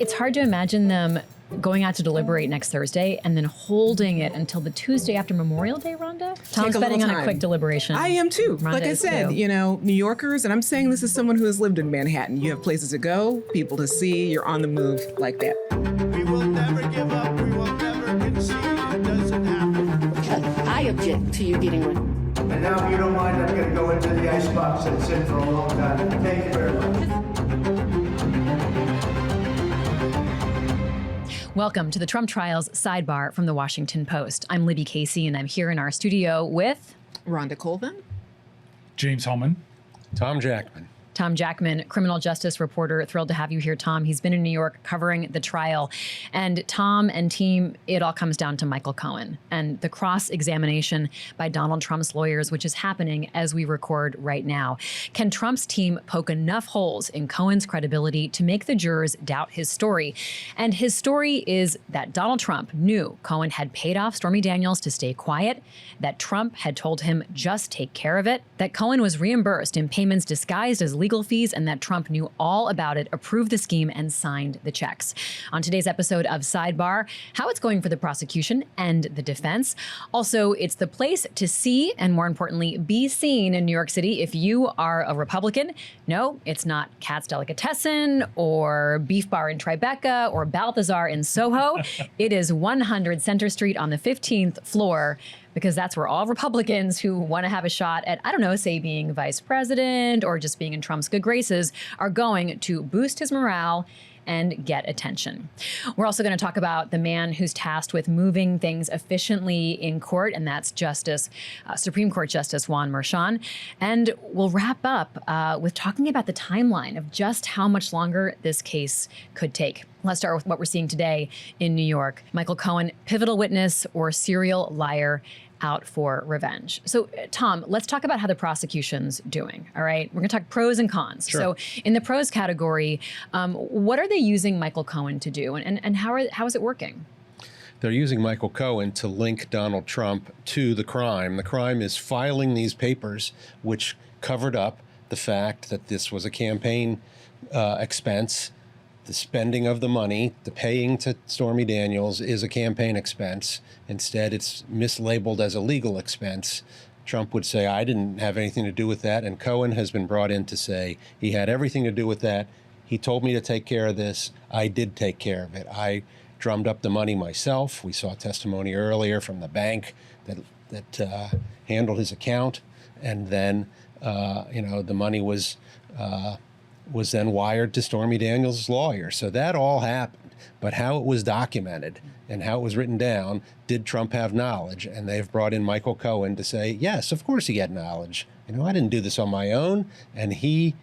It's hard to imagine them going out to deliberate next Thursday and then holding it until the Tuesday after Memorial Day, Rhonda? Tom's betting on a quick deliberation. I am too. Rhonda like I said, too. New Yorkers, and I'm saying this as someone who has lived in Manhattan. You have places to go, people to see, you're on the move like that. We will never give up. We will never concede. It doesn't happen. I object to you getting one. And now, if you don't mind, I'm going to go into the icebox that's in for a long time. Thank you very much. Welcome to the Trump Trials Sidebar from the Washington Post. I'm Libby Casey, and I'm here in our studio with Rhonda Colvin, James Hellman, Tom Jackman. Tom Jackman, criminal justice reporter. Thrilled to have you here, Tom. He's been in New York covering the trial. And Tom and team, it all comes down to Michael Cohen and the cross-examination by Donald Trump's lawyers, which is happening as we record right now. Can Trump's team poke enough holes in Cohen's credibility to make the jurors doubt his story? And his story is that Donald Trump knew Cohen had paid off Stormy Daniels to stay quiet, that Trump had told him just take care of it, that Cohen was reimbursed in payments disguised as legal fees, and that Trump knew all about it, approved the scheme, and signed the checks. On today's episode of Sidebar, how it's going for the prosecution and the defense. Also, it's the place to see and, more importantly, be seen in New York City if you are a Republican. No, it's not Katz Delicatessen or Beef Bar in Tribeca or Balthazar in Soho. It is 100 Center Street on the 15th floor, because that's where all Republicans who want to have a shot at, I don't know, say being vice president or just being in Trump's good graces are going to boost his morale and get attention. We're also going to talk about the man who's tasked with moving things efficiently in court, and that's Supreme Court Justice Juan Merchan. And we'll wrap up with talking about the timeline of just how much longer this case could take. Let's start with what we're seeing today in New York. Michael Cohen, pivotal witness or serial liar, out for revenge. So, Tom, let's talk about how the prosecution's doing, all right? We're gonna talk pros and cons. Sure. So in the pros category, what are they using Michael Cohen to do, and how is it working? They're using Michael Cohen to link Donald Trump to the crime. The crime is filing these papers, which covered up the fact that this was a campaign expense. The spending of the money, the paying to Stormy Daniels is a campaign expense. Instead, it's mislabeled as a legal expense. Trump would say, I didn't have anything to do with that. And Cohen has been brought in to say he had everything to do with that. He told me to take care of this. I did take care of it. I drummed up the money myself. We saw testimony earlier from the bank that handled his account. And then, the money was then wired to Stormy Daniels' lawyer. So that all happened. But how it was documented and how it was written down, did Trump have knowledge? And they've brought in Michael Cohen to say, yes, of course he had knowledge. I didn't do this on my own. And he's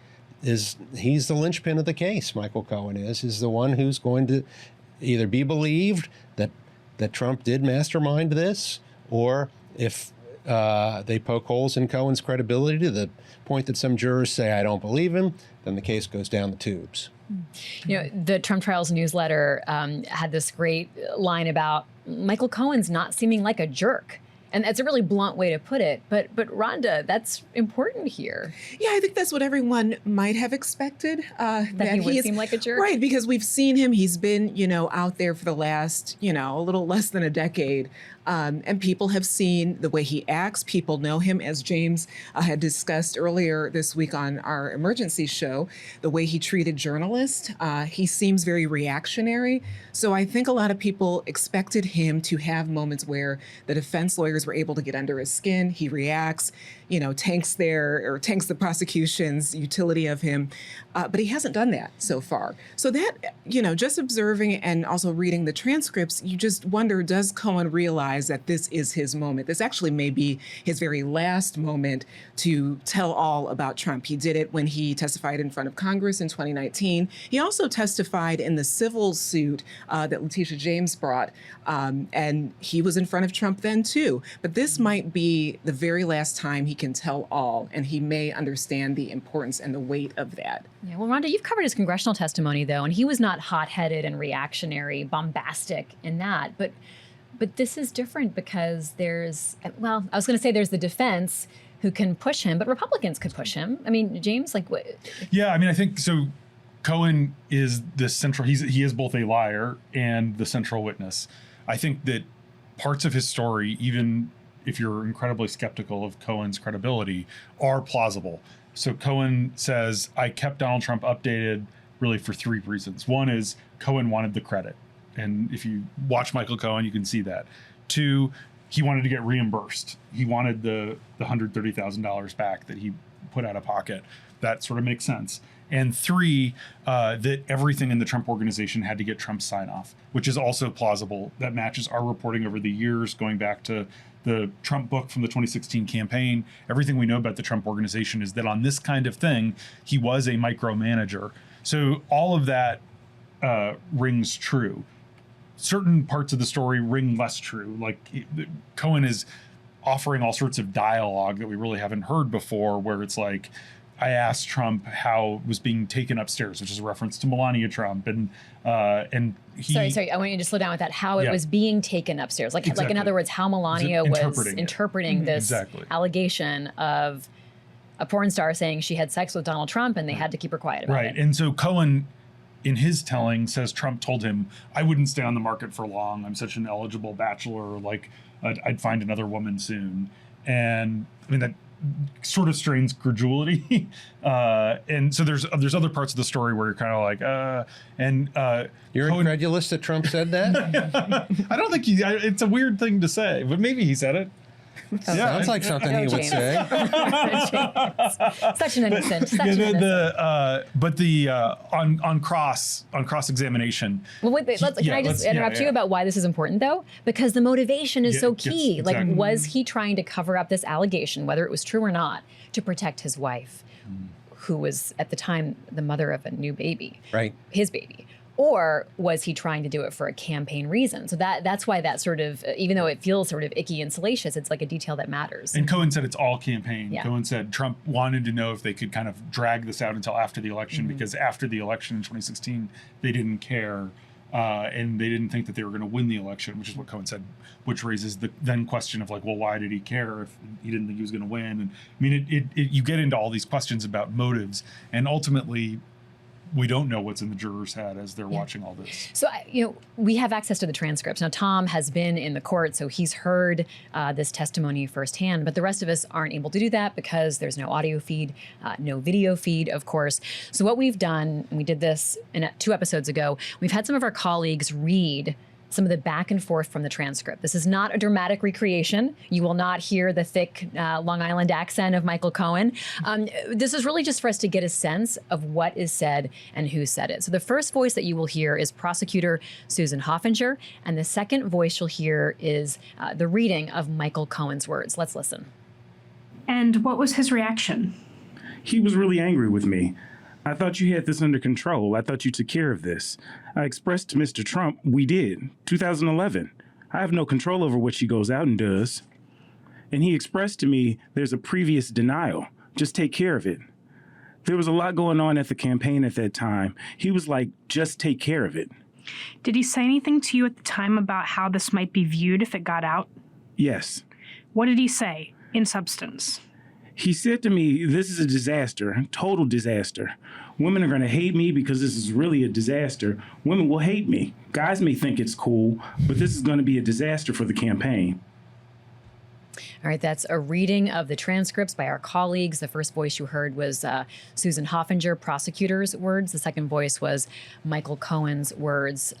the linchpin of the case, Michael Cohen is the one who's going to either be believed that Trump did mastermind this, or if they poke holes in Cohen's credibility to the point that some jurors say, I don't believe him, then the case goes down the tubes. The Trump Trials newsletter had this great line about Michael Cohen's not seeming like a jerk. And that's a really blunt way to put it. But Rhonda, that's important here. Yeah, I think that's what everyone might have expected. That he would seem like a jerk? Right, because we've seen him. He's been, out there for the last, a little less than a decade. And people have seen the way he acts. People know him, as James had discussed earlier this week on our emergency show, the way he treated journalists. He seems very reactionary. So I think a lot of people expected him to have moments where the defense lawyers were able to get under his skin. He reacts, tanks the prosecution's utility of him. But he hasn't done that so far. So that, just observing and also reading the transcripts, you just wonder, does Cohen realize that this is his moment? This actually may be his very last moment to tell all about Trump. He did it when he testified in front of Congress in 2019. He also testified in the civil suit that Letitia James brought, and he was in front of Trump then too. But this might be the very last time he can tell all, and he may understand the importance and the weight of that. Yeah, well, Rhonda, you've covered his congressional testimony, though, and he was not hot-headed and reactionary, bombastic in that. But this is different because I was going to say there's the defense who can push him, but Republicans could push him. I mean, James, what? Yeah, I think so. Cohen is the central. He is both a liar and the central witness. I think that parts of his story, even if you're incredibly skeptical of Cohen's credibility, are plausible. So Cohen says, I kept Donald Trump updated really for three reasons. One is Cohen wanted the credit. And if you watch Michael Cohen, you can see that. Two, he wanted to get reimbursed. He wanted the $130,000 back that he put out of pocket. That sort of makes sense. And three, that everything in the Trump organization had to get Trump's sign off, which is also plausible. That matches our reporting over the years, going back to the Trump book from the 2016 campaign. Everything we know about the Trump organization is that on this kind of thing, he was a micromanager. So all of that rings true. Certain parts of the story ring less true. Like Cohen is offering all sorts of dialogue that we really haven't heard before, where it's like, I asked Trump how it was being taken upstairs, which is a reference to Melania Trump, and he. Sorry. I want you to slow down with that. How it was being taken upstairs, like in other words, how Melania was interpreting this allegation of a porn star saying she had sex with Donald Trump, and they had to keep her quiet about it. Right, and so Cohen, in his telling, says Trump told him, "I wouldn't stay on the market for long. I'm such an eligible bachelor. Like, I'd find another woman soon." And I mean that sort of strains credulity. And so there's other parts of the story where you're kind of like, you're Cohen, incredulous that Trump said that? I don't think it's a weird thing to say, but maybe he said it. Sounds like something he would say. Such an innocent. On cross examination. Well, wait, can I just interrupt you about why this is important, though? Because the motivation is so key. Yes, exactly. Like, was he trying to cover up this allegation, whether it was true or not, to protect his wife, who was at the time the mother of a new baby, right? His baby. Or was he trying to do it for a campaign reason? So that's why that sort of, even though it feels sort of icky and salacious, it's like a detail that matters. And Cohen said it's all campaign. Yeah. Cohen said Trump wanted to know if they could kind of drag this out until after the election, because after the election in 2016, they didn't care. And they didn't think that they were going to win the election, which is what Cohen said, which raises the then question of like, well, why did he care if he didn't think he was going to win? And I mean, you get into all these questions about motives, and ultimately, we don't know what's in the juror's head as they're watching all this. So, we have access to the transcripts. Now, Tom has been in the court, so he's heard this testimony firsthand, but the rest of us aren't able to do that because there's no audio feed, no video feed, of course. So what we've done, and we did this 2 episodes ago, we've had some of our colleagues read some of the back and forth from the transcript. This is not a dramatic recreation. You will not hear the thick Long Island accent of Michael Cohen. This is really just for us to get a sense of what is said and who said it. So the first voice that you will hear is prosecutor Susan Hoffinger, and the second voice you'll hear is the reading of Michael Cohen's words. Let's listen. And what was his reaction? He was really angry with me. I thought you had this under control. I thought you took care of this. I expressed to Mr. Trump, we did, 2011. I have no control over what she goes out and does. And he expressed to me, there's a previous denial. Just take care of it. There was a lot going on at the campaign at that time. He was like, just take care of it. Did he say anything to you at the time about how this might be viewed if it got out? Yes. What did he say, in substance? He said to me, this is a disaster, total disaster. Women are going to hate me because this is really a disaster. Women will hate me. Guys may think it's cool, but this is going to be a disaster for the campaign. All right, that's a reading of the transcripts by our colleagues. The first voice you heard was Susan Hoffinger, prosecutor's words. The second voice was Michael Cohen's words.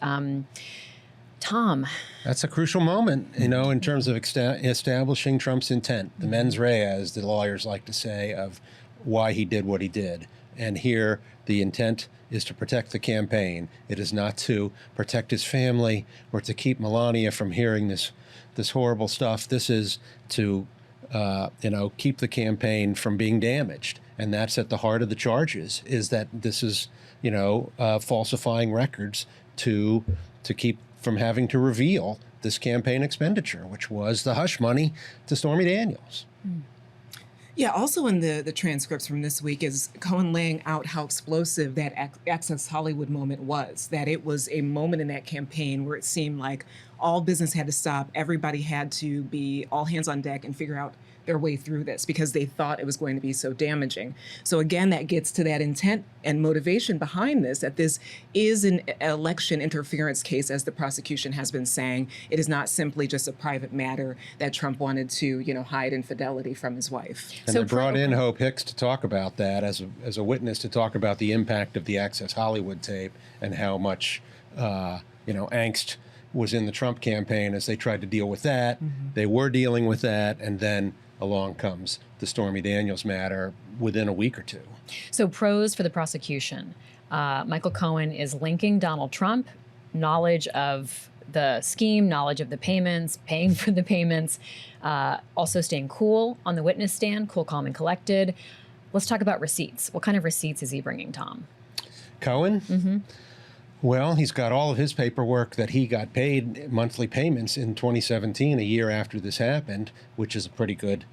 Tom. That's a crucial moment, in terms of establishing Trump's intent, the mens rea, as the lawyers like to say, of why he did what he did. And here, the intent is to protect the campaign. It is not to protect his family or to keep Melania from hearing this horrible stuff. This is to, keep the campaign from being damaged. And that's at the heart of the charges, is that this is, falsifying records to keep from having to reveal this campaign expenditure, which was the hush money to Stormy Daniels. Yeah, also in the transcripts from this week is Cohen laying out how explosive that Access Hollywood moment was, that it was a moment in that campaign where it seemed like all business had to stop, everybody had to be all hands on deck and figure out their way through this because they thought it was going to be so damaging. So again, that gets to that intent and motivation behind this, that this is an election interference case, as the prosecution has been saying. It is not simply just a private matter that Trump wanted to, hide infidelity from his wife. And they brought in Hope Hicks to talk about that as a witness, to talk about the impact of the Access Hollywood tape and how much, angst was in the Trump campaign as they tried to deal with that. They were dealing with that, and then along comes the Stormy Daniels matter within a week or two. So pros for the prosecution. Michael Cohen is linking Donald Trump, knowledge of the scheme, knowledge of the payments, paying for the payments, also staying cool on the witness stand, cool, calm, and collected. Let's talk about receipts. What kind of receipts is he bringing, Tom? Cohen? Well, he's got all of his paperwork that he got paid monthly payments in 2017, a year after this happened, which is a pretty good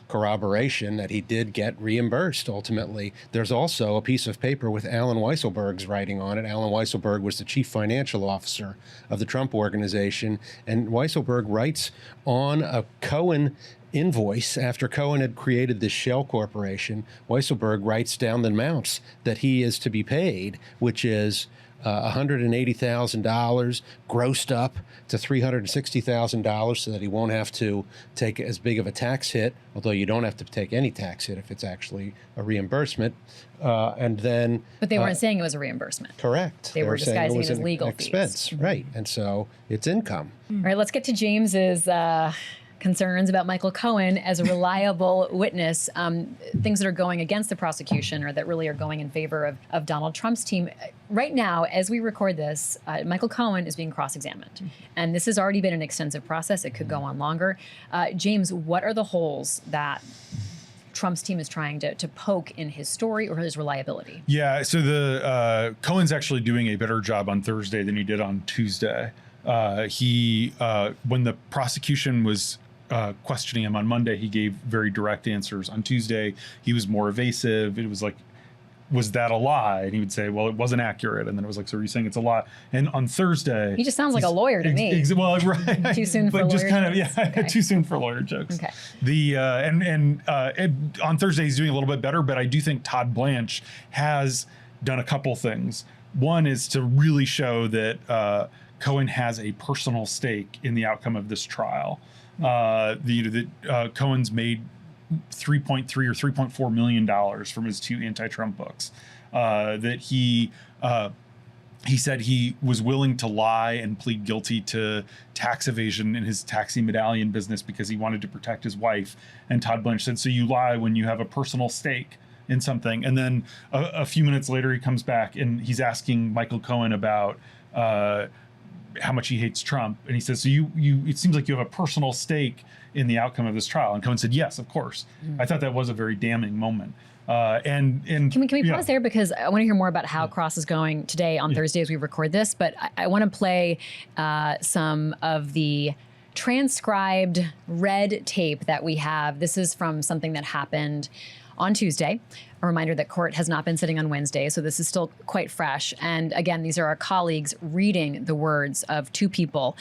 corroboration that he did get reimbursed ultimately. There's also a piece of paper with Alan Weisselberg's writing on it. Alan Weisselberg was the chief financial officer of the Trump Organization, and Weisselberg writes on a Cohen invoice after Cohen had created this shell corporation. Weisselberg writes down the amounts that he is to be paid, which is $180,000 grossed up to $360,000 so that he won't have to take as big of a tax hit, although you don't have to take any tax hit if it's actually a reimbursement. And then... But they weren't saying it was a reimbursement. Correct. They were disguising it as an legal expense, fees. right. And so it's income. All right, let's get to James's concerns about Michael Cohen as a reliable witness, things that are going against the prosecution or that really are going in favor of Donald Trump's team. Right now, as we record this, Michael Cohen is being cross-examined. And this has already been an extensive process. It could go on longer. James, what are the holes that Trump's team is trying to poke in his story or his reliability? Yeah, so the Cohen's actually doing a better job on Thursday than he did on Tuesday. When the prosecution was questioning him on Monday, he gave very direct answers. On Tuesday, he was more evasive. It was like, was that a lie? And he would say, well, it wasn't accurate. And then it was like, so are you saying it's a lie? And on Thursday... He just sounds like a lawyer to me. Well, right. Too soon for but lawyer just kind of, jokes? yeah, Okay. too soon for lawyer jokes. Okay. On Thursday, he's doing a little bit better, but I do think Todd Blanche has done a couple things. One is to really show that Cohen has a personal stake in the outcome of this trial. Cohen's made $3.3 or $3.4 million from his two anti-Trump books. That he said he was willing to lie and plead guilty to tax evasion in his taxi medallion business because he wanted to protect his wife. And Todd Blanche said, so you lie when you have a personal stake in something. And then a few minutes later, he comes back and he's asking Michael Cohen about how much he hates Trump. And he says, so it seems like you have a personal stake in the outcome of this trial. And Cohen said, yes, of course. I thought that was a very damning moment. And can we pause there, because I want to hear more about how Cross is going today on Thursday as we record this, but I want to play some of the transcribed red tape that we have. This is from something that happened on Tuesday. A reminder that court has not been sitting on Wednesday, so this is still quite fresh. And again, these are our colleagues reading the words of two people.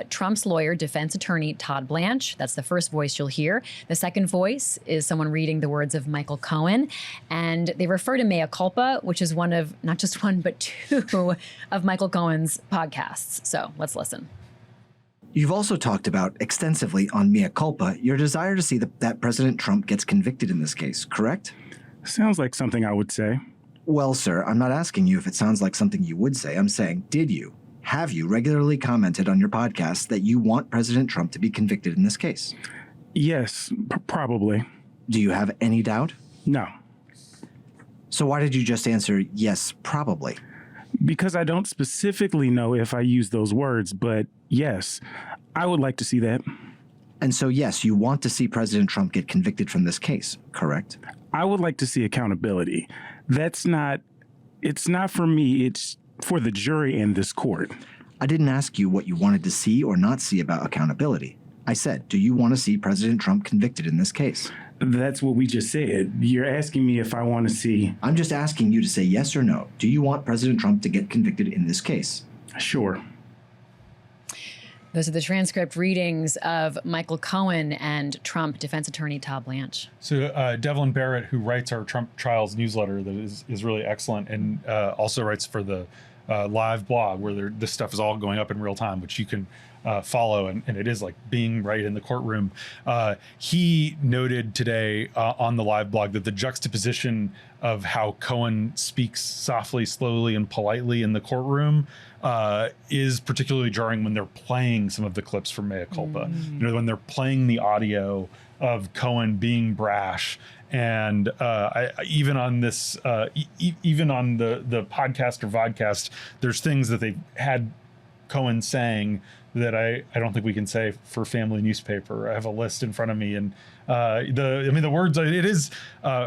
Trump's lawyer, defense attorney Todd Blanche. That's the first voice you'll hear. The second voice is someone reading the words of Michael Cohen. And they refer to Mea Culpa, which is one of, not just one, but two of Michael Cohen's podcasts. So let's listen. You've also talked about extensively on Mea Culpa your desire to see that President Trump gets convicted in this case, correct? Sounds like something I would say. Well, sir, I'm not asking you if it sounds like something you would say. I'm saying, did you? Have you regularly commented on your podcast that you want President Trump to be convicted in this case? Yes, probably. Do you have any doubt? No. So why did you just answer, yes, probably? Because I don't specifically know if I use those words, but yes, I would like to see that. And so, yes, you want to see President Trump get convicted from this case, correct? I would like to see accountability. It's not for me, it's for the jury and this court. I didn't ask you what you wanted to see or not see about accountability. I said, do you want to see President Trump convicted in this case? That's what we just said. You're asking me if I want to see... I'm just asking you to say yes or no. Do you want President Trump to get convicted in this case? Sure. Those are the transcript readings of Michael Cohen and Trump defense attorney Todd Blanche. So Devlin Barrett, who writes our Trump Trials newsletter that is really excellent, and also writes for the live blog where this stuff is all going up in real time, which you can follow, and it is like being right in the courtroom. He noted today on the live blog that the juxtaposition of how Cohen speaks softly, slowly, and politely in the courtroom is particularly jarring when they're playing some of the clips from Mea Culpa. When they're playing the audio of Cohen being brash. And even on this, even on the podcast or vodcast, there's things that they've had Cohen saying that I don't think we can say for Family Newspaper. I have a list in front of me, and the words. It is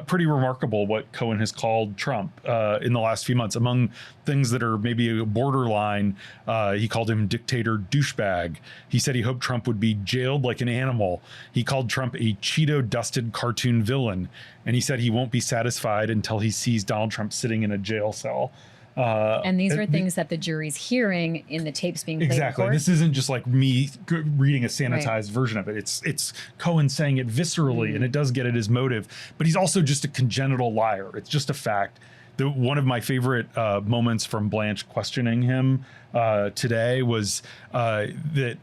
pretty remarkable what Cohen has called Trump in the last few months. Among things that are maybe a borderline, he called him dictator douchebag. He said he hoped Trump would be jailed like an animal. He called Trump a Cheeto-dusted cartoon villain, and he said he won't be satisfied until he sees Donald Trump sitting in a jail cell. And these are things that the jury's hearing in the tapes being played exactly. in court. This isn't just like me reading a sanitized version of it. It's Cohen saying it viscerally, and it does get at his motive. But he's also just a congenital liar. It's just a fact. One of my favorite moments from Blanche questioning him today was that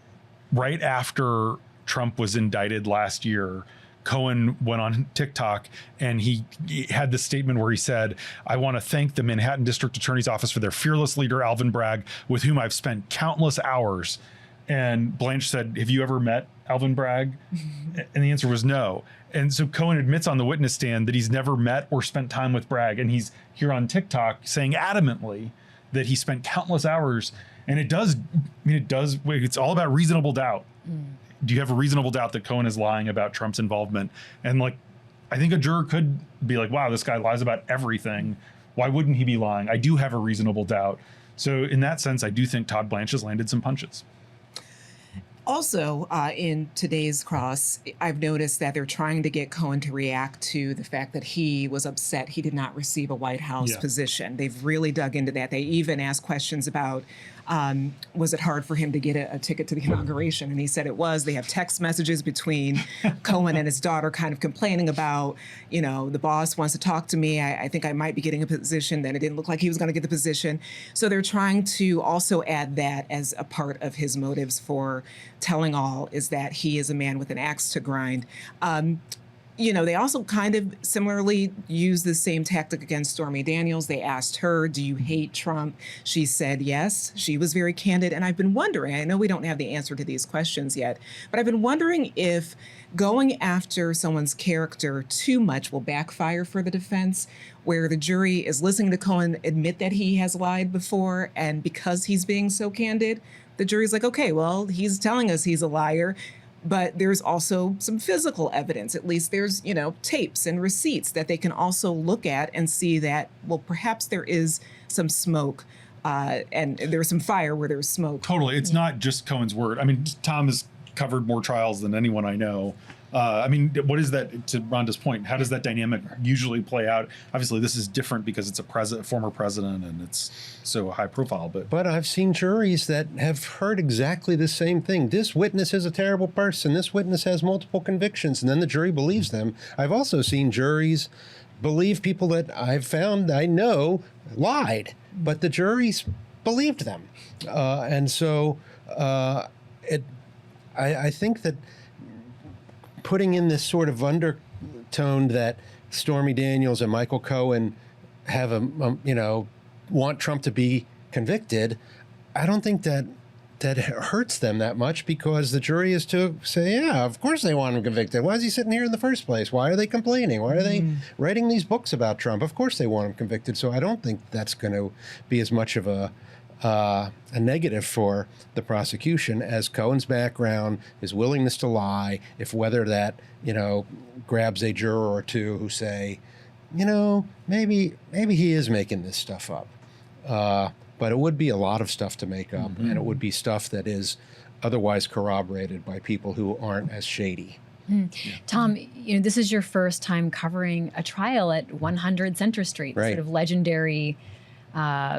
right after Trump was indicted last year, Cohen went on TikTok and he had this statement where he said, "I want to thank the Manhattan District Attorney's Office for their fearless leader, Alvin Bragg, with whom I've spent countless hours." And Blanche said, "Have you ever met Alvin Bragg?" And the answer was no. And so Cohen admits on the witness stand that he's never met or spent time with Bragg. And he's here on TikTok saying adamantly that he spent countless hours. And it's all about reasonable doubt. Do you have a reasonable doubt that Cohen is lying about Trump's involvement? And I think a juror could be like, wow, this guy lies about everything. Why wouldn't he be lying? I do have a reasonable doubt. So in that sense, I do think Todd Blanche has landed some punches. Also, in today's cross, I've noticed that they're trying to get Cohen to react to the fact that he was upset he did not receive a White House position. They've really dug into that. They even asked questions about, was it hard for him to get a ticket to the inauguration? And he said it was. They have text messages between Cohen and his daughter kind of complaining about, the boss wants to talk to me. I think I might be getting a position. Then it didn't look like he was going to get the position. So they're trying to also add that as a part of his motives for telling all, is that he is a man with an axe to grind. They also kind of similarly use the same tactic against Stormy Daniels. They asked her, "Do you hate Trump?" She said yes. She was very candid. And I've been wondering, I know we don't have the answer to these questions yet, but I've been wondering if going after someone's character too much will backfire for the defense, where the jury is listening to Cohen admit that he has lied before, and because he's being so candid, the jury's like, okay, well, he's telling us he's a liar. But there's also some physical evidence. At least there's, tapes and receipts that they can also look at and see that, well, perhaps there is some smoke and there's some fire where there's smoke. Totally. It's not just Cohen's word. I mean, Tom has covered more trials than anyone I know. What is that, to Rhonda's point, how does that dynamic usually play out? Obviously, this is different because it's a former president and it's so high profile. But I've seen juries that have heard exactly the same thing. This witness is a terrible person. This witness has multiple convictions, and then the jury believes them. I've also seen juries believe people that I know lied, but the juries believed them. I think that putting in this sort of undertone that Stormy Daniels and Michael Cohen have want Trump to be convicted, I don't think that hurts them that much, because the jury is to say, yeah, of course they want him convicted. Why is he sitting here in the first place? Why are they complaining? Why are they writing these books about Trump? Of course they want him convicted. So I don't think that's going to be as much of a negative for the prosecution as Cohen's background, his willingness to lie, if whether that, grabs a juror or two who say, maybe he is making this stuff up. But it would be a lot of stuff to make up, and it would be stuff that is otherwise corroborated by people who aren't as shady. Tom, this is your first time covering a trial at 100 Center Street, Right. sort of legendary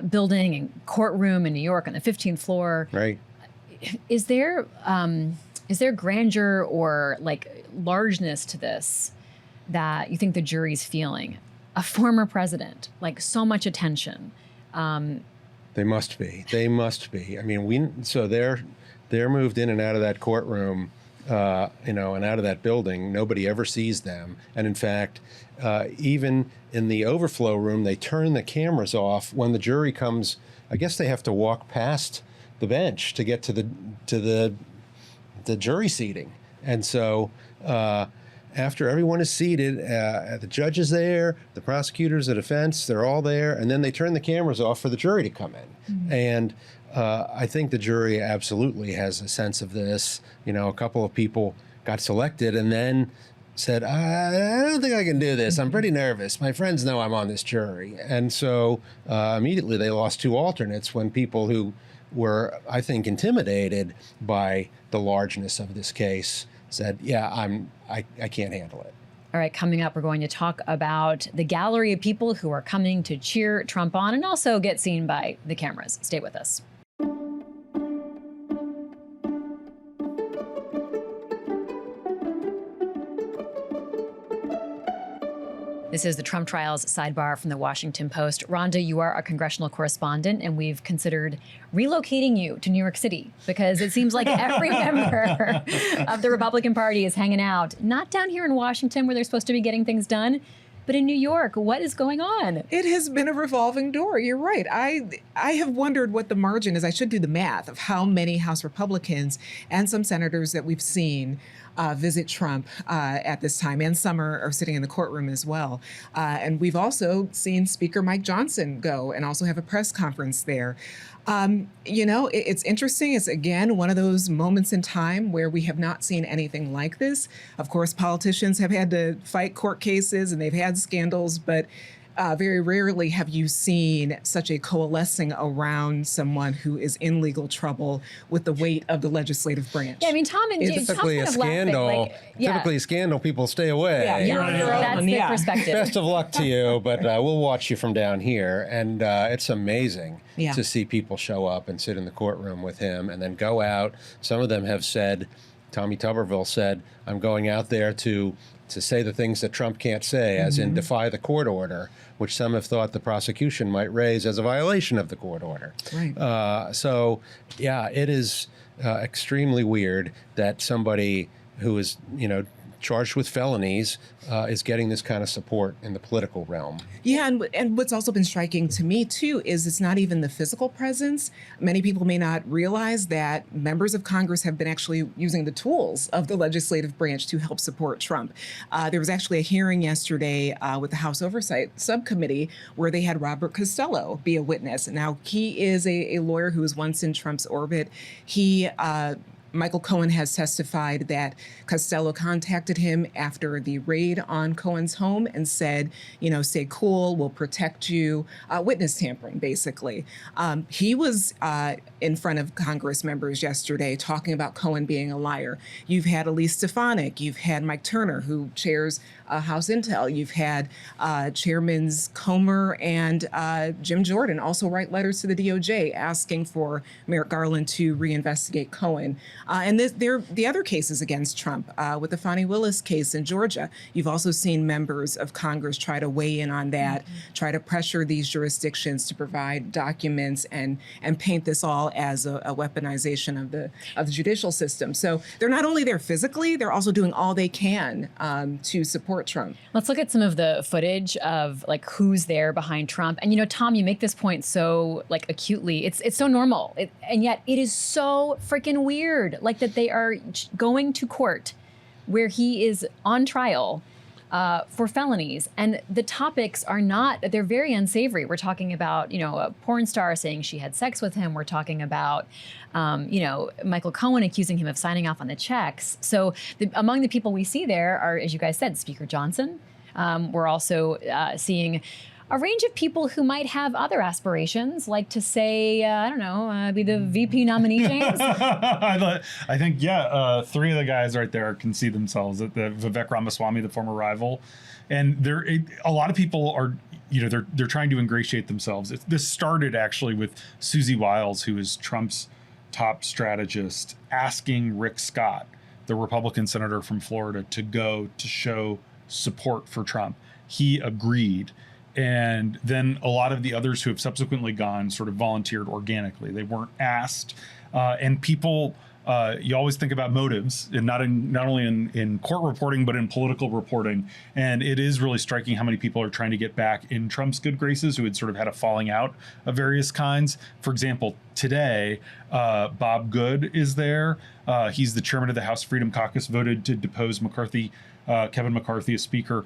building and courtroom in New York on the 15th floor. Right. is there grandeur or like largeness to this that you think the jury's feeling? A former president, like so much attention. They must be. They must be. I mean, so they're moved in and out of that courtroom, and out of that building. Nobody ever sees them. And in fact, even in the overflow room, they turn the cameras off when the jury comes. I guess they have to walk past the bench to get to the jury seating. And so after everyone is seated, the judge is there, the prosecutors, the defense, they're all there, and then they turn the cameras off for the jury to come in. Mm-hmm. And I think the jury absolutely has a sense of this. A couple of people got selected and then said, I don't think I can do this. I'm pretty nervous. My friends know I'm on this jury. And so immediately they lost 2 alternates when people who were, I think, intimidated by the largeness of this case said, I can't handle it. All right, coming up, we're going to talk about the gallery of people who are coming to cheer Trump on and also get seen by the cameras. Stay with us. This is the Trump trials sidebar from the Washington Post. Rhonda, you are a congressional correspondent, and we've considered relocating you to New York City because it seems like every member of the Republican Party is hanging out, not down here in Washington where they're supposed to be getting things done, but in New York. What is going on? It has been a revolving door. You're right. I have wondered what the margin is. I should do the math of how many House Republicans and some senators that we've seen visit Trump at this time, and some are sitting in the courtroom as well. And we've also seen Speaker Mike Johnson go and also have a press conference there. It's interesting. It's, again, one of those moments in time where we have not seen anything like this. Of course, politicians have had to fight court cases and they've had scandals, but very rarely have you seen such a coalescing around someone who is in legal trouble with the weight of the legislative branch. Yeah, I mean, Tom and it's typically a scandal. Typically, a scandal, people stay away. That's the perspective. Best of luck to you, but we'll watch you from down here. And it's amazing to see people show up and sit in the courtroom with him and then go out. Some of them have said, Tommy Tuberville said, I'm going out there to say the things that Trump can't say, as in defy the court order, which some have thought the prosecution might raise as a violation of the court order. Right. It is extremely weird that somebody who is, charged with felonies is getting this kind of support in the political realm. Yeah, and what's also been striking to me, too, is it's not even the physical presence. Many people may not realize that members of Congress have been actually using the tools of the legislative branch to help support Trump. There was actually a hearing yesterday with the House Oversight Subcommittee where they had Robert Costello be a witness. Now, he is a lawyer who was once in Trump's orbit. Michael Cohen has testified that Costello contacted him after the raid on Cohen's home and said, stay cool, we'll protect you, witness tampering, basically. He was in front of Congress members yesterday talking about Cohen being a liar. You've had Elise Stefanik, you've had Mike Turner, who chairs House Intel. You've had Chairmans Comer and Jim Jordan also write letters to the DOJ asking for Merrick Garland to reinvestigate Cohen. And the other cases against Trump, with the Fani Willis case in Georgia, you've also seen members of Congress try to weigh in on that, try to pressure these jurisdictions to provide documents and paint this all as a weaponization of the judicial system. So they're not only there physically, they're also doing all they can to support Trump. Let's look at some of the footage of who's there behind Trump. And Tom, you make this point so acutely. It's so normal, and yet it is so freaking weird. That they are going to court where he is on trial for felonies, and the topics are they're very unsavory. We're talking about, a porn star saying she had sex with him. We're talking about, Michael Cohen accusing him of signing off on the checks. So among the people we see there are, as you guys said, Speaker Johnson. We're also seeing a range of people who might have other aspirations, like to say, be the VP nominee, James. I think, 3 of the guys right there can see themselves at Vivek Ramaswamy, the former rival. And a lot of people are, they're trying to ingratiate themselves. This started actually with Susie Wiles, who is Trump's top strategist, asking Rick Scott, the Republican senator from Florida, to go to show support for Trump. He agreed. And then a lot of the others who have subsequently gone sort of volunteered organically. They weren't asked. And people, you always think about motives, and not only in court reporting, but in political reporting. And it is really striking how many people are trying to get back in Trump's good graces who had sort of had a falling out of various kinds. For example, today, Bob Good is there. He's the chairman of the House Freedom Caucus, voted to depose Kevin McCarthy as speaker.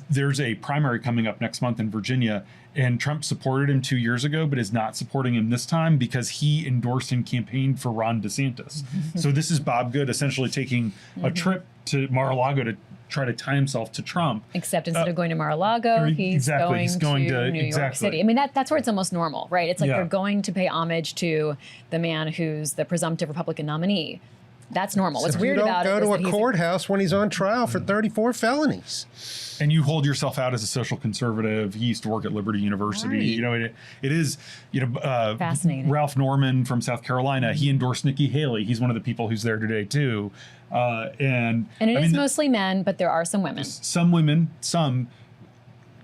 There's a primary coming up next month in Virginia, and Trump supported him 2 years ago, but is not supporting him this time because he endorsed and campaigned for Ron DeSantis. So this is Bob Good essentially taking a trip to Mar-a-Lago to try to tie himself to Trump. Except instead of going to Mar-a-Lago, he's going to New York City. I mean, that's where it's almost normal, right? It's like they're going to pay homage to the man who's the presumptive Republican nominee. That's normal. What's weird about it is you don't go to a courthouse when he's on trial for 34 felonies. And you hold yourself out as a social conservative. He used to work at Liberty University. Right. You know, it is, fascinating. Ralph Norman from South Carolina, he endorsed Nikki Haley. He's one of the people who's there today too. And it is mostly men, but there are some women. Some women,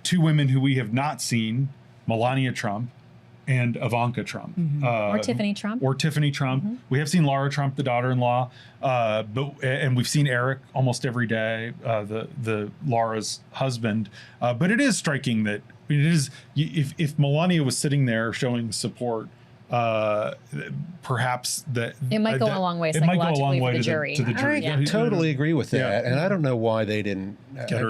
two women who we have not seen, Melania Trump and Ivanka Trump. Or Tiffany Trump. We have seen Laura Trump, the daughter-in-law, and we've seen Eric almost every day, the Laura's husband. But it is striking that if Melania was sitting there showing support, perhaps that it might go a long way psychologically for the jury. To the jury. I totally agree with that, and I don't know why they didn't.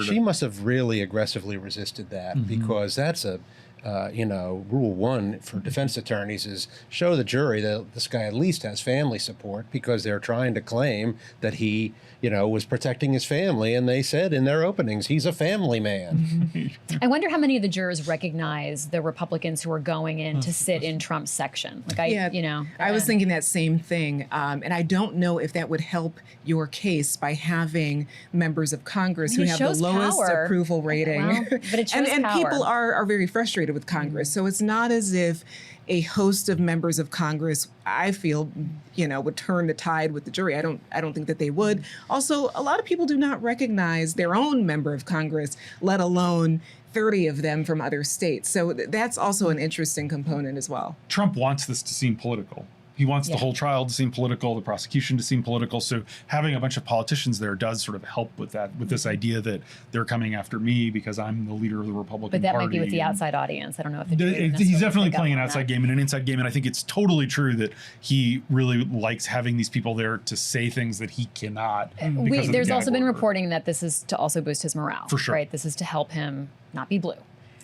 She must have really aggressively resisted that because that's a. Rule 1 for defense attorneys is show the jury that this guy at least has family support because they're trying to claim that he, was protecting his family. And they said in their openings, he's a family man. I wonder how many of the jurors recognize the Republicans who are going in to sit in Trump's section. I was thinking that same thing. And I don't know if that would help your case by having members of Congress who have the lowest approval rating. Well, but it shows and power. People are very frustrated with Congress. So it's not as if a host of members of Congress, I feel, would turn the tide with the jury. I don't think that they would. Also, a lot of people do not recognize their own member of Congress, let alone 30 of them from other states. So that's also an interesting component as well. Trump wants this to seem political. He wants the whole trial to seem political, the prosecution to seem political. So having a bunch of politicians there does sort of help with that, with this idea that they're coming after me because I'm the leader of the Republican Party. But that might be with the outside audience. I don't know if he's definitely playing an outside game and an inside game. And I think it's totally true that he really likes having these people there to say things that he cannot. There's also been reporting that this is to also boost his morale. For sure. Right? This is to help him not be blue.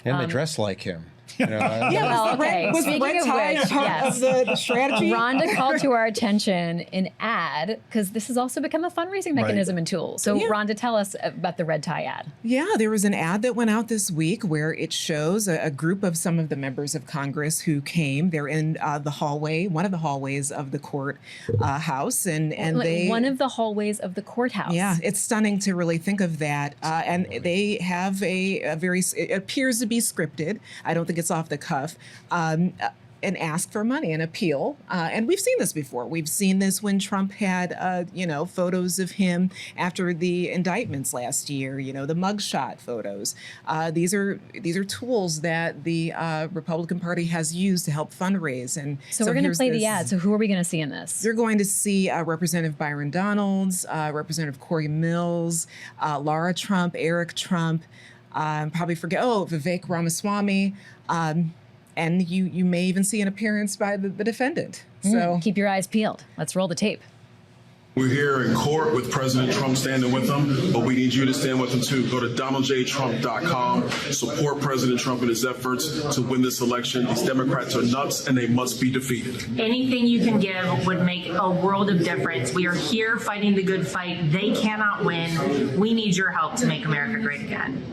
And they dress like him. Was the red tie part of the strategy? Rhonda called to our attention an ad, because this has also become a fundraising mechanism and tool. So Rhonda, tell us about the red tie ad. Yeah, there was an ad that went out this week where it shows a group of some of the members of Congress who came. They're in the hallway, one of the hallways of the courthouse, and one of the hallways of the courthouse. Yeah, it's stunning to really think of that. And they have a very, it appears to be scripted. I don't think it's off the cuff, and ask for money and appeal. And we've seen this before. We've seen this when Trump had, photos of him after the indictments last year, the mugshot photos. These are tools that the Republican Party has used to help fundraise. And so we're going to play the ad. So who are we going to see in this? You're going to see Representative Byron Donalds, Representative Corey Mills, Laura Trump, Eric Trump, probably forget, Vivek Ramaswamy. And you may even see an appearance by the defendant. So keep your eyes peeled. Let's roll the tape. We're here in court with President Trump standing with him, but we need you to stand with him too. Go to DonaldJTrump.com. Support President Trump in his efforts to win this election. These Democrats are nuts and they must be defeated. Anything you can give would make a world of difference. We are here fighting the good fight. They cannot win. We need your help to make America great again.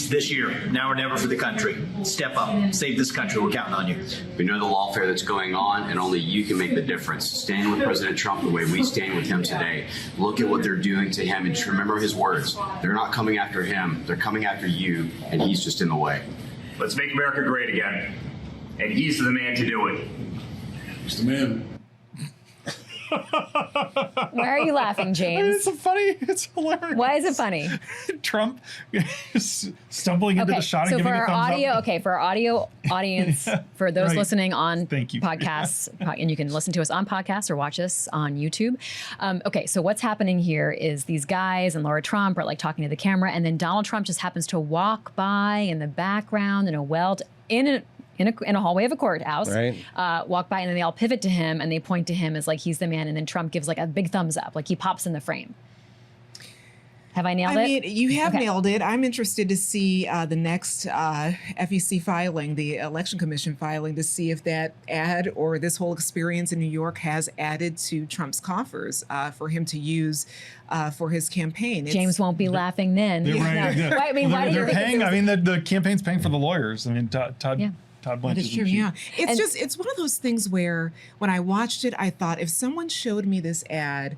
This year, now or never for the country. Step up. Save this country. We're counting on you. We know the lawfare that's going on, and only you can make the difference. Stand with President Trump the way we stand with him today. Look at what they're doing to him, and just remember his words. They're not coming after him. They're coming after you, and he's just in the way. Let's make America great again. And he's the man to do it. He's the man. Why are you laughing, James? It's hilarious. Why is it funny? Trump stumbling into the shot and so giving for a our thumbs audio, up. okay, for our audio audience, for those Right. listening on Thank you. podcasts, and you can listen to us on podcasts or watch us on YouTube. Okay, so what's happening here is these guys and Laura Trump are like talking to the camera, and then Donald Trump just happens to walk by in the background in a in a hallway of a courthouse, Right. walk by, and then they all pivot to him and they point to him as like he's the man, and then Trump gives like a big thumbs up, like he pops in the frame. Have I nailed it? I mean, you have Okay. nailed it. I'm interested to see the next FEC filing, the Election Commission filing, to see if that ad or this whole experience in New York has added to Trump's coffers for him to use for his campaign. James won't be laughing then. They're right, yeah. Why do you They're think paying. it was- I mean, the campaign's paying for the lawyers. I mean, Todd Blanche That is isn't true, cheap. yeah. It's one of those things where when I watched it, I thought if someone showed me this ad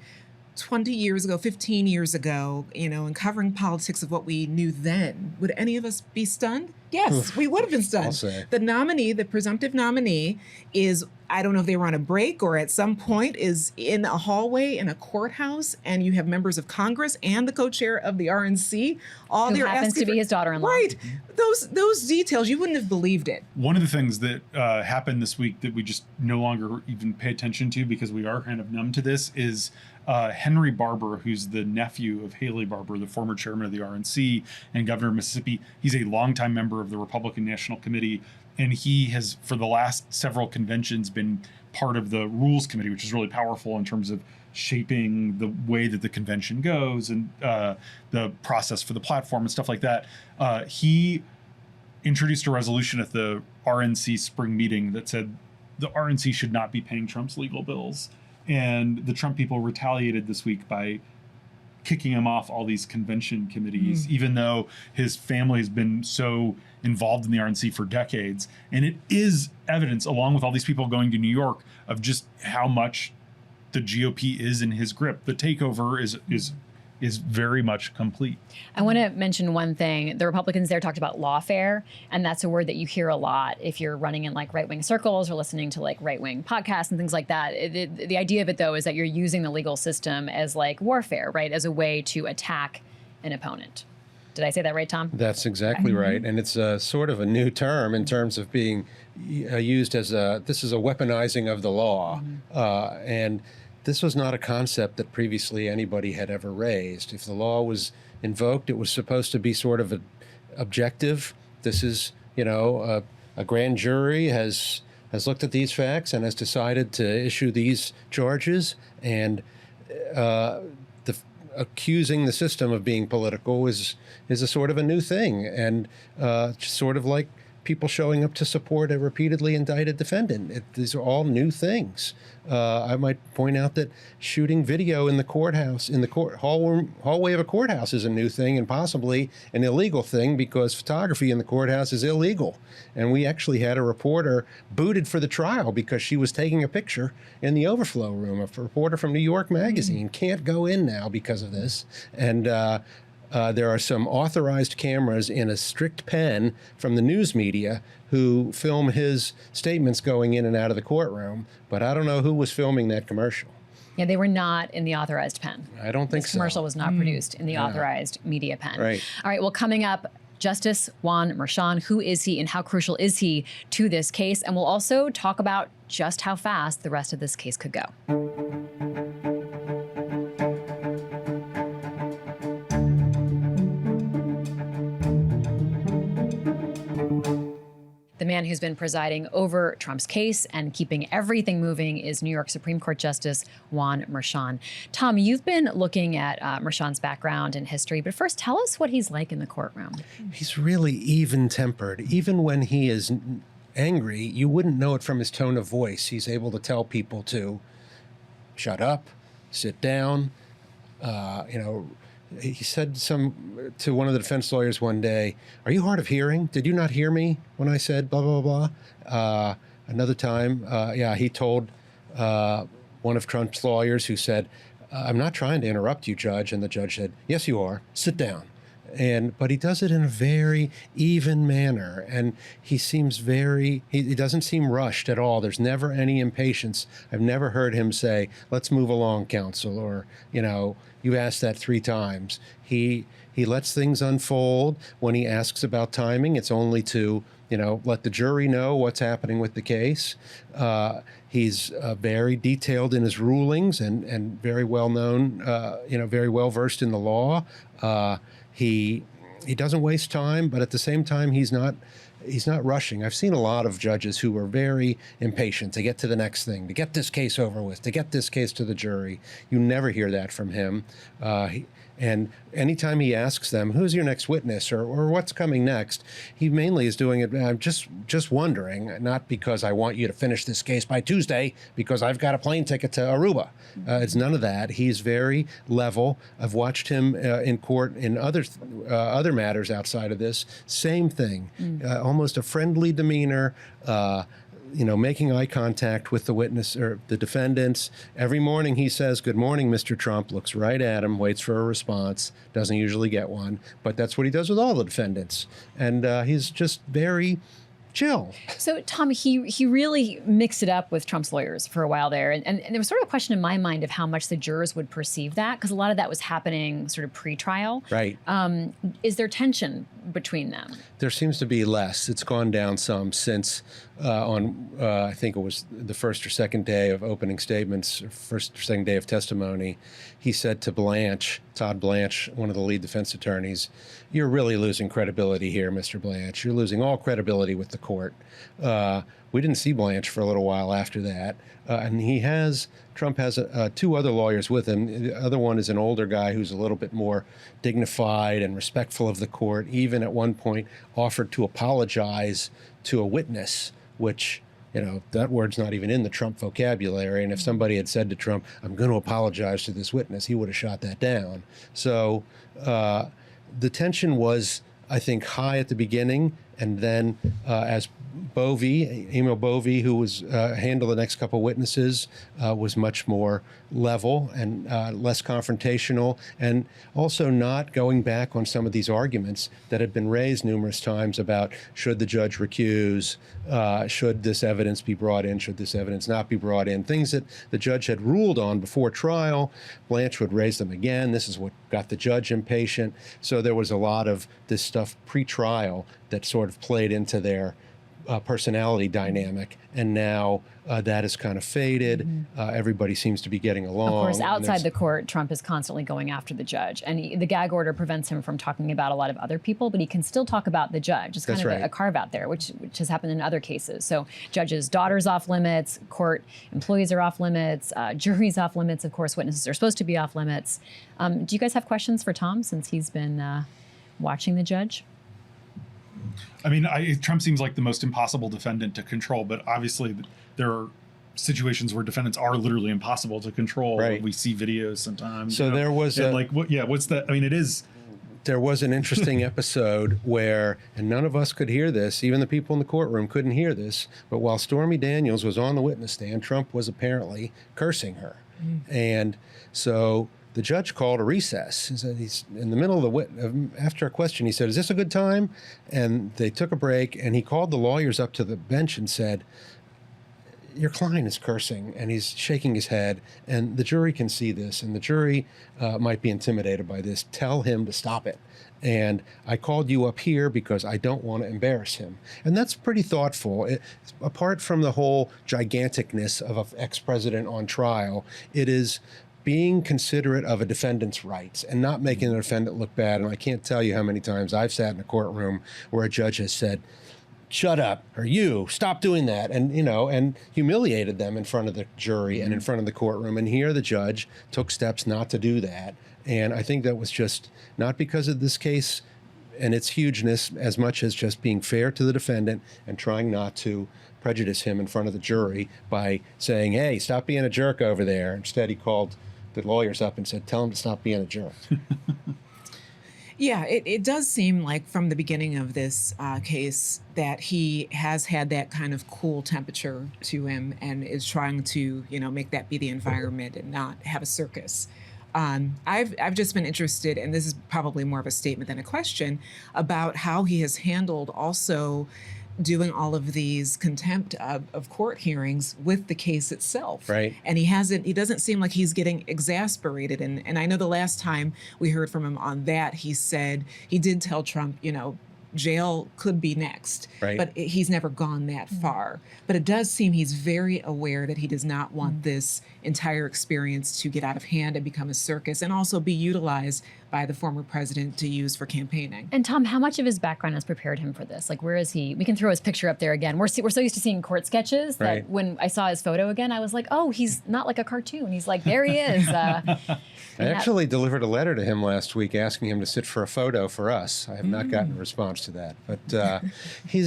20 years ago, 15 years ago, and covering politics of what we knew then, would any of us be stunned? Yes, we would have been I'll stunned. say. The nominee, the presumptive nominee, is, I don't know if they were on a break or at some point, is in a hallway in a courthouse, and you have members of Congress and the co-chair of the RNC. All Who they're happens asking to be for- his daughter-in-law. Right. Those details, you wouldn't have believed it. One of the things that happened this week that we just no longer even pay attention to because we are kind of numb to this is Henry Barber, who's the nephew of Haley Barber, the former chairman of the RNC and governor of Mississippi. He's a longtime member of the Republican National Committee, and he has, for the last several conventions, been part of the Rules Committee, which is really powerful in terms of shaping the way that the convention goes and the process for the platform and stuff like that. He introduced a resolution at the RNC spring meeting that said the RNC should not be paying Trump's legal bills. And the Trump people retaliated this week by kicking him off all these convention committees, even though his family has been so involved in the RNC for decades. And it is evidence, along with all these people going to New York, of just how much the GOP is in his grip. The takeover is very much complete. I want to mention one thing. The Republicans there talked about lawfare, and that's a word that you hear a lot if you're running in like right-wing circles or listening to like right-wing podcasts and things like that. The idea of it, though, is that you're using the legal system as like warfare, right, as a way to attack an opponent. Did I say that right, Tom? That's exactly right. And it's a sort of a new term in terms of being used as this is a weaponizing of the law. And this was not a concept that previously anybody had ever raised. If the law was invoked, it was supposed to be sort of objective. This is, a grand jury has looked at these facts and has decided to issue these charges. And accusing the system of being political is a sort of a new thing, and just sort of like people showing up to support a repeatedly indicted defendant. These are all new things. I might point out that shooting video in the courthouse, in the hallway of a courthouse, is a new thing and possibly an illegal thing because photography in the courthouse is illegal. And we actually had a reporter booted for the trial because she was taking a picture in the overflow room. A reporter from New York Magazine can't go in now because of this. And there are some authorized cameras in a strict pen from the news media who film his statements going in and out of the courtroom, but I don't know who was filming that commercial. Yeah, they were not in the authorized pen. I don't think This so. commercial was not produced in the authorized media pen. Right. All right, well, coming up, Justice Juan Merchan, who is he and how crucial is he to this case? And we'll also talk about just how fast the rest of this case could go. The man who's been presiding over Trump's case and keeping everything moving is New York Supreme Court Justice Juan Merchan. Tom, you've been looking at Merchan's background and history, but first tell us what he's like in the courtroom. He's really even-tempered. Even when he is angry, you wouldn't know it from his tone of voice. He's able to tell people to shut up, sit down. He said to one of the defense lawyers one day, "Are you hard of hearing? Did you not hear me when I said blah, blah, blah?" Another time, he told one of Trump's lawyers who said, "I'm not trying to interrupt you, Judge." And the judge said, "Yes, you are. Sit down." but he does it in a very even manner, and he seems he doesn't seem rushed at all. There's never any impatience. I've never heard him say, "Let's move along, counsel," or, "You asked that 3 times." He lets things unfold. When he asks about timing, it's only to let the jury know what's happening with the case. He's very detailed in his rulings and very well known, very well versed in the law. He doesn't waste time, but at the same time, he's not rushing. I've seen a lot of judges who are very impatient to get to the next thing, to get this case over with, to get this case to the jury. You never hear that from him. And anytime he asks them, "Who's your next witness?" or "What's coming next?" he mainly is doing it, "I'm just wondering, not because I want you to finish this case by Tuesday, because I've got a plane ticket to Aruba." It's none of that. He's very level. I've watched him in court in other matters outside of this. Same thing, almost a friendly demeanor. Making eye contact with the witness or the defendants. Every morning he says, "Good morning, Mr. Trump," looks right at him, waits for a response, doesn't usually get one, but that's what he does with all the defendants. And he's just very chill. So, Tom, he really mixed it up with Trump's lawyers for a while there. And there was sort of a question in my mind of how much the jurors would perceive that, because a lot of that was happening sort of pre-trial. Right. Is there tension between them? There seems to be less. It's gone down some since I think it was the first or second day of opening statements, first or second day of testimony, he said to Todd Blanche, one of the lead defense attorneys, "You're really losing credibility here, Mr. Blanche. You're losing all credibility with the court." We didn't see Blanche for a little while after that. And Trump has 2 other lawyers with him. The other one is an older guy who's a little bit more dignified and respectful of the court, even at one point offered to apologize to a witness, which, that word's not even in the Trump vocabulary. And if somebody had said to Trump, "I'm going to apologize to this witness," he would have shot that down. So the tension was, I think, high at the beginning. And then as Emil Bovee, who was handled the next couple witnesses, was much more level and less confrontational, and also not going back on some of these arguments that had been raised numerous times about should the judge recuse, should this evidence be brought in, should this evidence not be brought in, things that the judge had ruled on before trial. Blanche would raise them again. This is what got the judge impatient. So there was a lot of this stuff pre-trial that sort of played into their personality dynamic, and now that has kind of faded. Everybody seems to be getting along. Of course, outside the court, Trump is constantly going after the judge, and the gag order prevents him from talking about a lot of other people, but he can still talk about the judge. It's kind of a carve-out there, which has happened in other cases. So judges' daughters off limits, court employees are off limits, juries off limits, of course, witnesses are supposed to be off limits. Do you guys have questions for Tom, since he's been watching the judge? I mean, Trump seems like the most impossible defendant to control, but obviously there are situations where defendants are literally impossible to control. Right. We see videos sometimes. So there was what's that? I mean, it is. There was an interesting episode where, and none of us could hear this, even the people in the courtroom couldn't hear this, but while Stormy Daniels was on the witness stand, Trump was apparently cursing her. And so the judge called a recess. He said, he's in the middle of after a question, he said, "Is this a good time?" And they took a break, and he called the lawyers up to the bench and said, "Your client is cursing," and he's shaking his head, and the jury can see this, and the jury might be intimidated by this. Tell him to stop it. And I called you up here because I don't want to embarrass him. And that's pretty thoughtful. Apart from the whole giganticness of an ex-president on trial, it is being considerate of a defendant's rights and not making the defendant look bad. And I can't tell you how many times I've sat in a courtroom where a judge has said, "Shut up," or "You stop doing that," and and humiliated them in front of the jury and in front of the courtroom. And here the judge took steps not to do that. And I think that was just not because of this case and its hugeness, as much as just being fair to the defendant and trying not to prejudice him in front of the jury by saying, "Hey, stop being a jerk over there." Instead, he called the lawyers up and said, "Tell him to stop being a jerk." Yeah, it does seem like from the beginning of this case that he has had that kind of cool temperature to him and is trying to, make that be the environment and not have a circus. I've just been interested, and this is probably more of a statement than a question, about how he has handled also doing all of these contempt of court hearings with the case itself. Right. And he doesn't seem like he's getting exasperated. And I know the last time we heard from him on that, he said he did tell Trump, jail could be next, right. But he's never gone that far. But it does seem he's very aware that he does not want this entire experience to get out of hand and become a circus, and also be utilized by the former president to use for campaigning. And Tom, how much of his background has prepared him for this? Like, where is he? We can throw his picture up there again. We're so used to seeing court sketches that right. when I saw his photo again, I was like, oh, he's not like a cartoon. He's like, there he is. I actually delivered a letter to him last week asking him to sit for a photo for us. I have not gotten a response to that, but he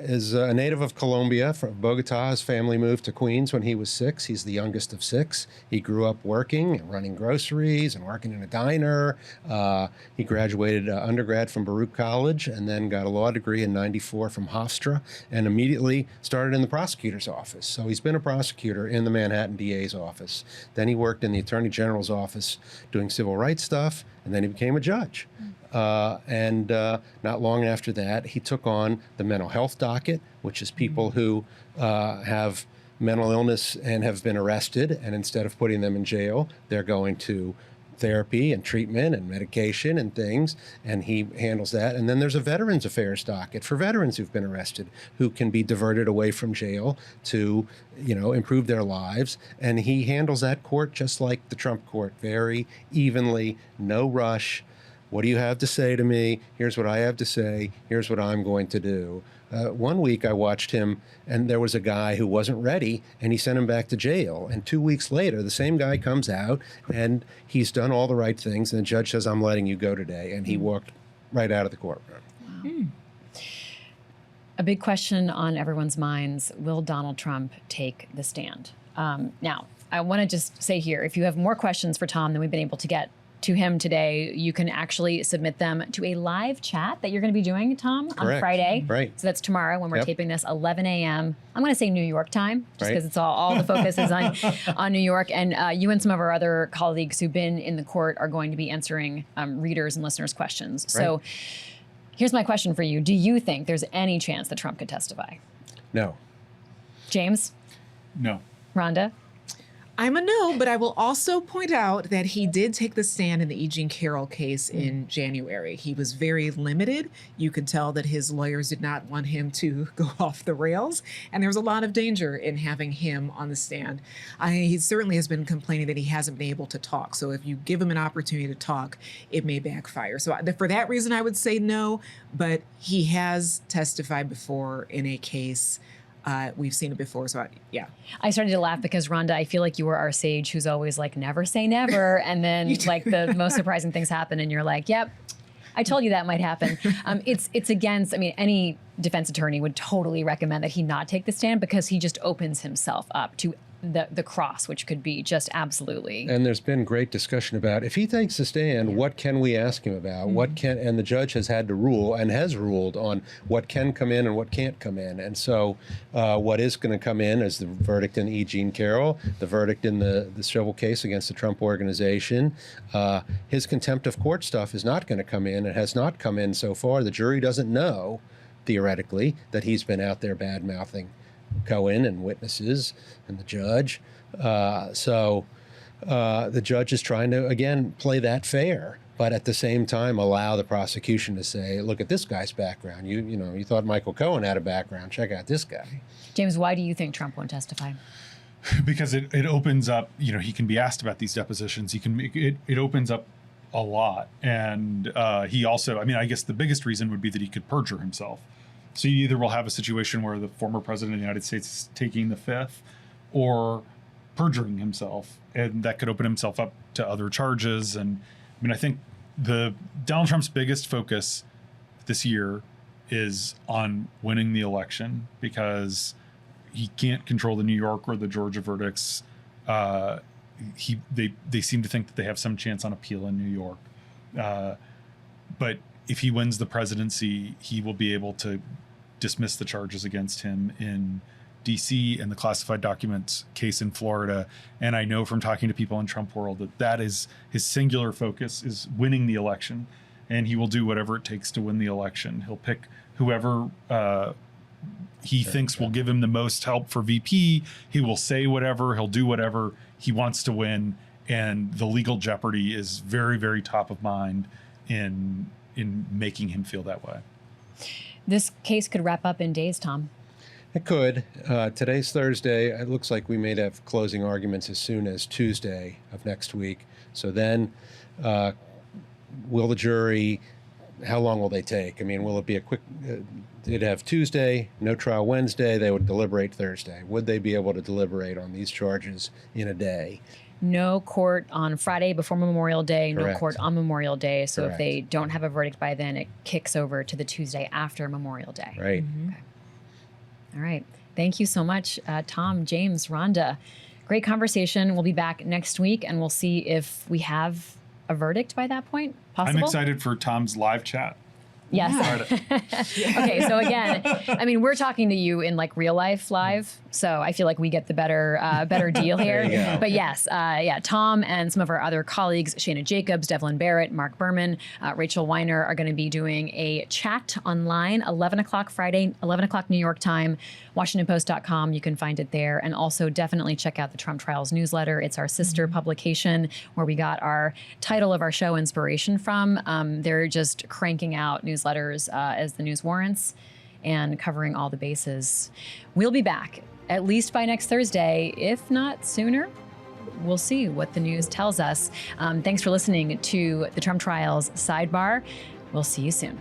is a native of Colombia, from Bogota. His family moved to Queens when he was 6. He's the youngest of 6. He grew up working and running groceries and working in a diner. He graduated undergrad from Baruch College and then got a law degree in '94 from Hofstra, and immediately started in the prosecutor's office. So he's been a prosecutor in the Manhattan DA's office. Then he worked in the Attorney General's office doing civil rights stuff, and then he became a judge. And not long after that, he took on the mental health docket, which is people who have mental illness and have been arrested, and instead of putting them in jail, they're going to therapy and treatment and medication and things, and he handles that. And then there's a Veterans Affairs docket for veterans who've been arrested, who can be diverted away from jail to, improve their lives. And he handles that court just like the Trump court, very evenly, no rush. What do you have to say to me? Here's what I have to say. Here's what I'm going to do. One week I watched him, and there was a guy who wasn't ready, and he sent him back to jail. And 2 weeks later, the same guy comes out, and he's done all the right things, and the judge says, I'm letting you go today. And he walked right out of the courtroom. Wow. A big question on everyone's minds, will Donald Trump take the stand? Now, I want to just say here, if you have more questions for Tom than we've been able to get to him today, you can actually submit them to a live chat that you're going to be doing, Tom, on Friday. Right. So that's tomorrow when we're taping this, 11 a.m. I'm going to say New York time, just because it's all the focus is on New York. And you and some of our other colleagues who've been in the court are going to be answering readers and listeners' questions. So here's my question for you. Do you think there's any chance that Trump could testify? No. James? No. Rhonda? I'm a no, but I will also point out that he did take the stand in the E. Jean Carroll case in January. He was very limited. You could tell that his lawyers did not want him to go off the rails, and there was a lot of danger in having him on the stand. He certainly has been complaining that he hasn't been able to talk. So if you give him an opportunity to talk, it may backfire. So for that reason, I would say no, but he has testified before in a case. We've seen it before, so yeah. I started to laugh because, Rhonda, I feel like you were our sage who's always like, never say never. And then like the most surprising things happen and you're like, yep, I told you that might happen. It's against, any defense attorney would totally recommend that he not take the stand because he just opens himself up to the cross, which could be just absolutely. And there's been great discussion about if he takes the stand, what can we ask him about? And the judge has had to rule and has ruled on what can come in and what can't come in. And so what is going to come in is the verdict in E. Jean Carroll, the verdict in the civil case against the Trump organization. His contempt of court stuff is not going to come in. It has not come in so far. The jury doesn't know, theoretically, that he's been out there bad-mouthing Cohen and witnesses and the judge. So the judge is trying to, again, play that fair, but at the same time allow the prosecution to say, look at this guy's background. You thought Michael Cohen had a background. Check out this guy. James, why do you think Trump won't testify? Because it opens up, he can be asked about these depositions. He can it opens up a lot. And he also, I guess the biggest reason would be that he could perjure himself. So you either will have a situation where the former president of the United States is taking the fifth or perjuring himself, and that could open himself up to other charges. And I think Donald Trump's biggest focus this year is on winning the election because he can't control the New York or the Georgia verdicts. They seem to think that they have some chance on appeal in New York. But if he wins the presidency, he will be able to dismiss the charges against him in DC and the classified documents case in Florida. And I know from talking to people in Trump world that is his singular focus, is winning the election. And he will do whatever it takes to win the election. He'll pick whoever he thinks will give him the most help for VP. He will say whatever, he'll do whatever. He wants to win. And the legal jeopardy is very, very top of mind in making him feel that way. This case could wrap up in days, Tom. It could. Today's Thursday. It looks like we may have closing arguments as soon as Tuesday of next week. So then, will the jury, how long will they take? I mean, will it be a quick, they'd have Tuesday, no trial Wednesday, they would deliberate Thursday. Would they be able to deliberate on these charges in a day? No court on Friday before Memorial Day, Correct. no court on Memorial Day. So Correct. if they don't have a verdict by then, it kicks over to the Tuesday after Memorial Day. Right. Okay. All right. Thank you so much, Tom, James, Rhonda. Great conversation. We'll be back next week and we'll see if we have a verdict by that point. Possible? I'm excited for Tom's live chat. Yes. Okay. So again, I mean, we're talking to you in like real life live. So I feel like we get the better deal here. There you go. But yes, yeah, Tom and some of our other colleagues, Shana Jacobs, Devlin Barrett, Mark Berman, Rachel Weiner are going to be doing a chat online, 11 o'clock Friday, 11 o'clock New York time, WashingtonPost.com. You can find it there. And also definitely check out the Trump Trials newsletter. It's our sister publication where we got our title of our show inspiration from. They're just cranking out newsletters as the news warrants and covering all the bases. We'll be back at least by next Thursday, if not sooner. We'll see what the news tells us. Thanks for listening to the Trump Trials Sidebar. We'll see you soon.